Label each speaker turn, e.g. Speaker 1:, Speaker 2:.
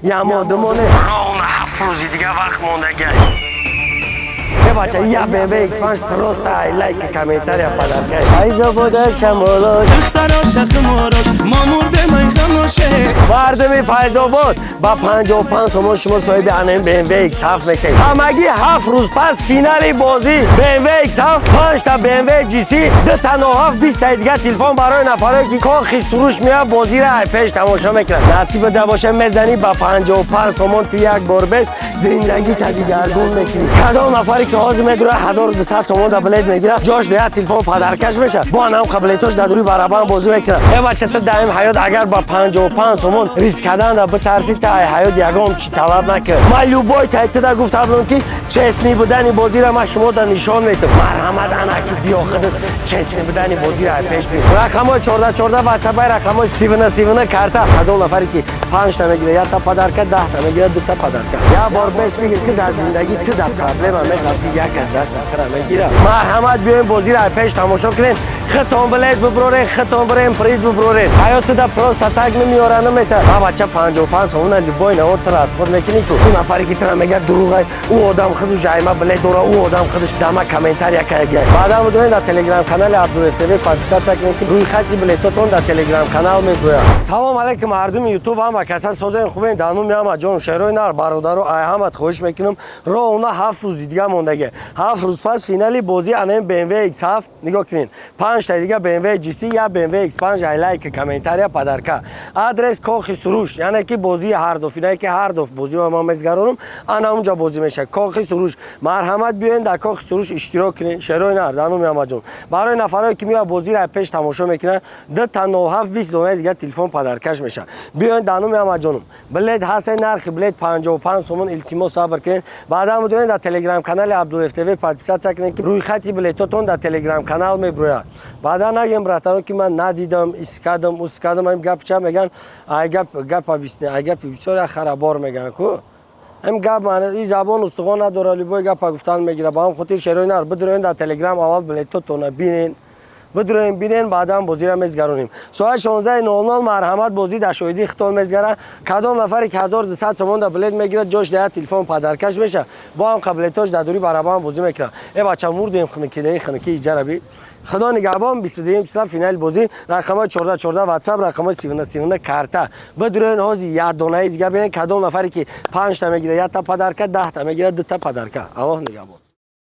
Speaker 1: یا مادمونه راه 7 روزی دیگه وقت مونده بچه یا BMW X5 پروست لایک کامنتاری پدر که ایزا بوده شمالاش
Speaker 2: دختر عاشق ماراش مامورده من خموشه
Speaker 1: مردمی فیض‌آباد با 55 سومون شما صاحب انم BMW X7 میشه همگی 7 روز پس فینال بازی BMW X7 5 تا BMW GC 2 تا 97 20 تا دیگه تلفن برای نفرایی که کاخی سروش میاد بازی را پیش تماشا میکنن نصیب ده باشه میزنی با 55 سومون تو یک بار بس زندگی تا دیگرگون میکنی کدام نفری که حاضر میدره 1200 تومان دا بلیت میگیره جاش ده تلفن پدرکش میشه با هم قبلیتش در دوری برابر بازی میکنه ای بچه تو دائم حیات اگر با 55 تومان ریسک کردن دا بترسی تا حیات یگام چی طلب نکنه من لوبای تا تو گفتم که چسنی بودن بازی را من شما دا نشان میدم مرحمت انا که بیا خودت چسنی بودن بازی را پیش بیر رقم 14 واتساپ رقم 39 کارت کدام نفری که 5 تا میگیره یا تا پدرک 10 تا میگیره 2 تا پدرک یا بار بس میگیر که در زندگی تو در پرابلم میگفتی یک از دست خرم میگیره مرحمت بیاین بازی را پیش تماشا کنین خطون بلیت ببرورین خطون برین پریز ببرورین حیات در پروست تگ نمیاره نمیته ما بچه 55 سومون لیبای نهون تر از خود میکنی که اون نفری که تر میگه دروغه او آدم خودش جایمه بلیت دوره او آدم خودش دما کامنتار یکه بعدا میدونین در تلگرام کانال عبدالرفتوی پادشاه چکنین که روی خط بلیتاتون در تلگرام کانال میبره سلام علیکم مردم یوتیوب هم کسان سازن خوبین دانو میام جان شهرای نار برادر و احمد خوش میکنم راه اونا 7 روز دیگه موندگه 7 روز پس فینالی بازی انم BMW X7 نگاه کنین 5 تا دیگه BMW GC یا BMW X5 لایک کامنتاری پدرکا آدرس کاخ سروش یعنی که بازی هر دو فینالی که هر دو بازی ما میزگرونم انا اونجا بازی میشه کاخ سروش مرحمت بیاین در کاخ سروش اشتراک کنین شهرای نار دانو میام جان برای نفرایی که میاد بازی را پیش تماشا میکنن 2 تا 97 20 دونه دیگه تلفن پدرکش میشه بیاین دانو میام جانم بلیت هست نرخ بلیت 55 سومون التماس صبر کنین بعدا میدونین در تلگرام کانال عبدالرفتوی پادشاه چکنین که روی خط بلیتاتون در تلگرام کانال میبره بعدا نگیم براتون که من ندیدم اسکادم اسکادم هم گپ چه میگن ای گپ بیسنه ای گپ بسیار خرابار میگن کو هم گپ من این زبان استخوان نداره لیبای گپ گفتن میگیره با هم خاطر شروع نار بدرین در تلگرام اول بلیتاتون ببینین بدرین ببینین بعدا بازی را میزگرونیم ساعت 16:00 مرحمت بازی در شهیدی ختم میزگره کدام نفری که 1200 تومان در بلیت میگیره جاش ده تلفن پدرکش میشه با هم قبلیتاش در دوری برابر بازی میکنه ای بچا مردیم خنکی اجربی خدا نگهبان 22 فینال بازی رقم 14 واتساپ رقم 39 کارت بدرین هازی یا دونه دیگه ببینن کدام نفری که 5 تا میگیره یا تا پدرک 10 تا میگیره 2 تا پدرک الله نگهبان